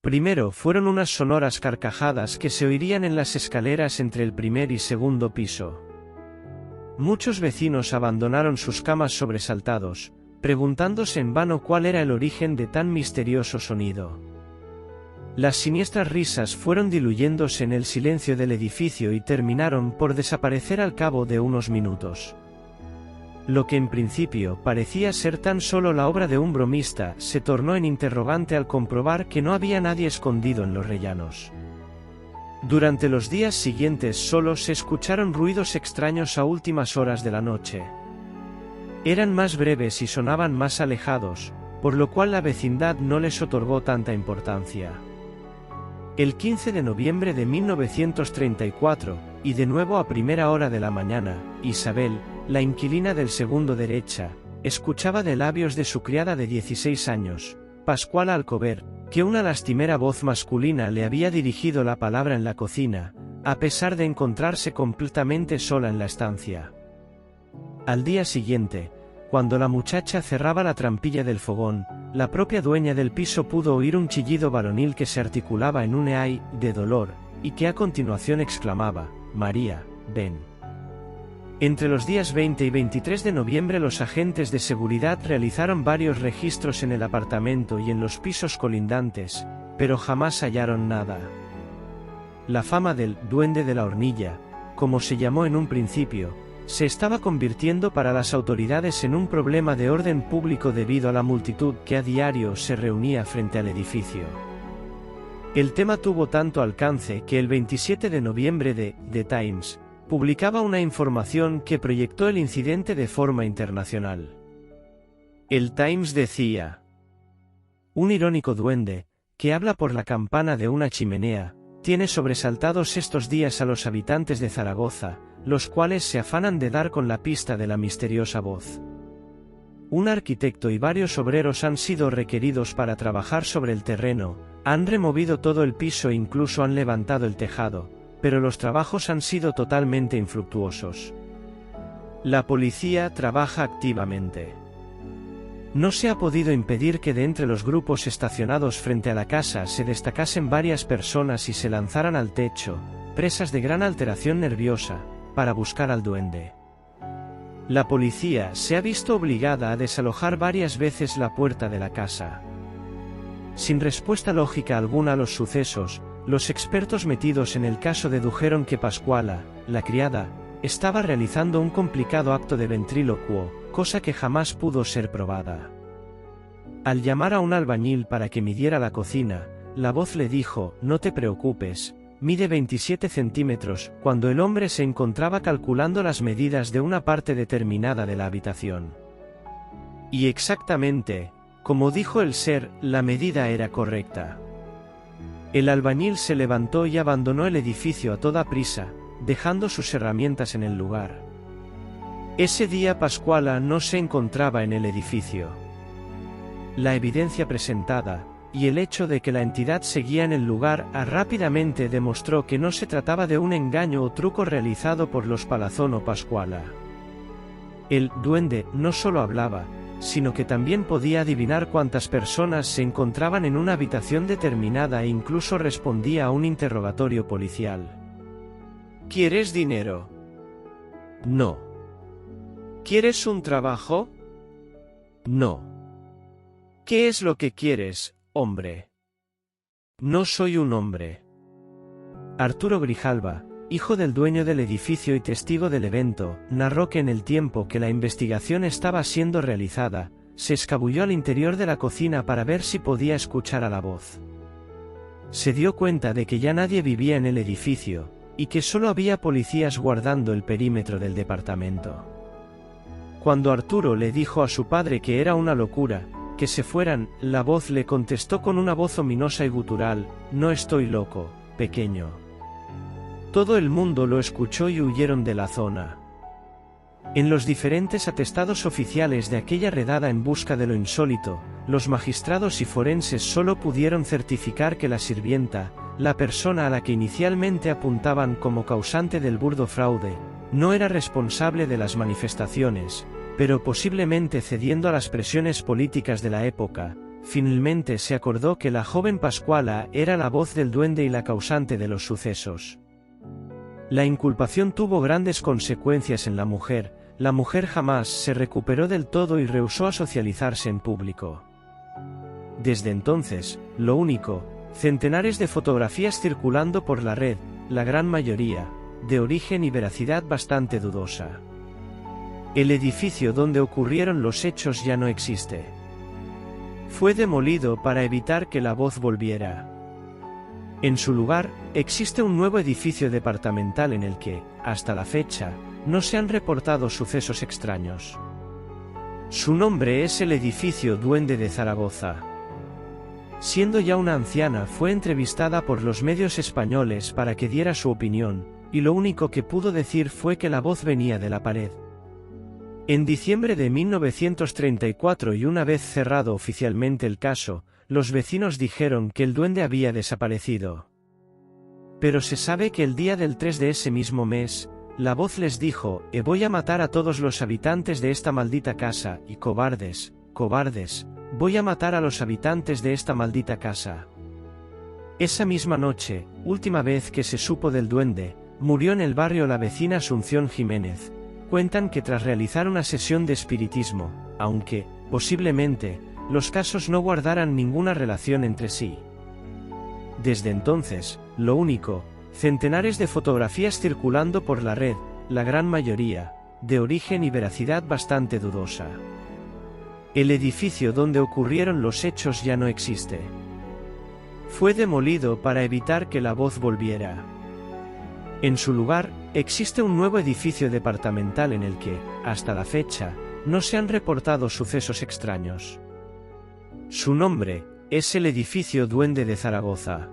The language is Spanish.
Primero fueron unas sonoras carcajadas que se oirían en las escaleras entre el primer y segundo piso. Muchos vecinos abandonaron sus camas sobresaltados, preguntándose en vano cuál era el origen de tan misterioso sonido. Las siniestras risas fueron diluyéndose en el silencio del edificio y terminaron por desaparecer al cabo de unos minutos. Lo que en principio parecía ser tan solo la obra de un bromista se tornó en interrogante al comprobar que no había nadie escondido en los rellanos. Durante los días siguientes solo se escucharon ruidos extraños a últimas horas de la noche. Eran más breves y sonaban más alejados, por lo cual la vecindad no les otorgó tanta importancia. El 15 de noviembre de 1934, y de nuevo a primera hora de la mañana, Isabel, la inquilina del segundo derecha, escuchaba de labios de su criada de 16 años, Pascuala Alcover, que una lastimera voz masculina le había dirigido la palabra en la cocina, a pesar de encontrarse completamente sola en la estancia. Al día siguiente, cuando la muchacha cerraba la trampilla del fogón, la propia dueña del piso pudo oír un chillido varonil que se articulaba en un ay de dolor, y que a continuación exclamaba: «María, ven». Entre los días 20 y 23 de noviembre los agentes de seguridad realizaron varios registros en el apartamento y en los pisos colindantes, pero jamás hallaron nada. La fama del «duende de la hornilla», como se llamó en un principio, se estaba convirtiendo para las autoridades en un problema de orden público debido a la multitud que a diario se reunía frente al edificio. El tema tuvo tanto alcance que el 27 de noviembre The Times publicaba una información que proyectó el incidente de forma internacional. El Times decía: «Un irónico duende, que habla por la campana de una chimenea, tiene sobresaltados estos días a los habitantes de Zaragoza, los cuales se afanan de dar con la pista de la misteriosa voz. Un arquitecto y varios obreros han sido requeridos para trabajar sobre el terreno, han removido todo el piso e incluso han levantado el tejado, pero los trabajos han sido totalmente infructuosos. La policía trabaja activamente. No se ha podido impedir que de entre los grupos estacionados frente a la casa se destacasen varias personas y se lanzaran al techo, presas de gran alteración nerviosa, para buscar al duende. La policía se ha visto obligada a desalojar varias veces la puerta de la casa». Sin respuesta lógica alguna a los sucesos, los expertos metidos en el caso dedujeron que Pascuala, la criada, estaba realizando un complicado acto de ventrílocuo, cosa que jamás pudo ser probada. Al llamar a un albañil para que midiera la cocina, la voz le dijo: «No te preocupes, mide 27 centímetros», cuando el hombre se encontraba calculando las medidas de una parte determinada de la habitación. Y exactamente, como dijo el ser, la medida era correcta. El albañil se levantó y abandonó el edificio a toda prisa, dejando sus herramientas en el lugar. Ese día Pascuala no se encontraba en el edificio. La evidencia presentada, y el hecho de que la entidad seguía en el lugar rápidamente demostró que no se trataba de un engaño o truco realizado por los Palazón o Pascuala. El duende no solo hablaba, sino que también podía adivinar cuántas personas se encontraban en una habitación determinada e incluso respondía a un interrogatorio policial. «¿Quieres dinero?» «No». «¿Quieres un trabajo?» «No». «¿Qué es lo que quieres, hombre?» «No soy un hombre». Arturo Grijalva, hijo del dueño del edificio y testigo del evento, narró que en el tiempo que la investigación estaba siendo realizada, se escabulló al interior de la cocina para ver si podía escuchar a la voz. Se dio cuenta de que ya nadie vivía en el edificio, y que solo había policías guardando el perímetro del departamento. Cuando Arturo le dijo a su padre que era una locura, que se fueran, la voz le contestó con una voz ominosa y gutural: «No estoy loco, pequeño». Todo el mundo lo escuchó y huyeron de la zona. En los diferentes atestados oficiales de aquella redada en busca de lo insólito, los magistrados y forenses solo pudieron certificar que la sirvienta, la persona a la que inicialmente apuntaban como causante del burdo fraude, no era responsable de las manifestaciones, pero posiblemente cediendo a las presiones políticas de la época, finalmente se acordó que la joven Pascuala era la voz del duende y la causante de los sucesos. La inculpación tuvo grandes consecuencias en la mujer jamás se recuperó del todo y rehusó a socializarse en público. Desde entonces, lo único, centenares de fotografías circulando por la red, la gran mayoría, de origen y veracidad bastante dudosa. El edificio donde ocurrieron los hechos ya no existe. Fue demolido para evitar que la voz volviera. En su lugar, existe un nuevo edificio departamental en el que, hasta la fecha, no se han reportado sucesos extraños. Su nombre es el edificio Duende de Zaragoza. Siendo ya una anciana, fue entrevistada por los medios españoles para que diera su opinión, y lo único que pudo decir fue que la voz venía de la pared. En diciembre de 1934, y una vez cerrado oficialmente el caso, los vecinos dijeron que el duende había desaparecido. Pero se sabe que el día del 3 de ese mismo mes, la voz les dijo: voy a matar a todos los habitantes de esta maldita casa, y cobardes, cobardes, voy a matar a los habitantes de esta maldita casa. Esa misma noche, última vez que se supo del duende, murió en el barrio la vecina Asunción Jiménez. Cuentan que tras realizar una sesión de espiritismo, aunque, posiblemente, los casos no guardaran ninguna relación entre sí. Desde entonces, lo único, centenares de fotografías circulando por la red, la gran mayoría, de origen y veracidad bastante dudosa. El edificio donde ocurrieron los hechos ya no existe. Fue demolido para evitar que la voz volviera. En su lugar, existe un nuevo edificio departamental en el que, hasta la fecha, no se han reportado sucesos extraños. Su nombre es el edificio Duende de Zaragoza.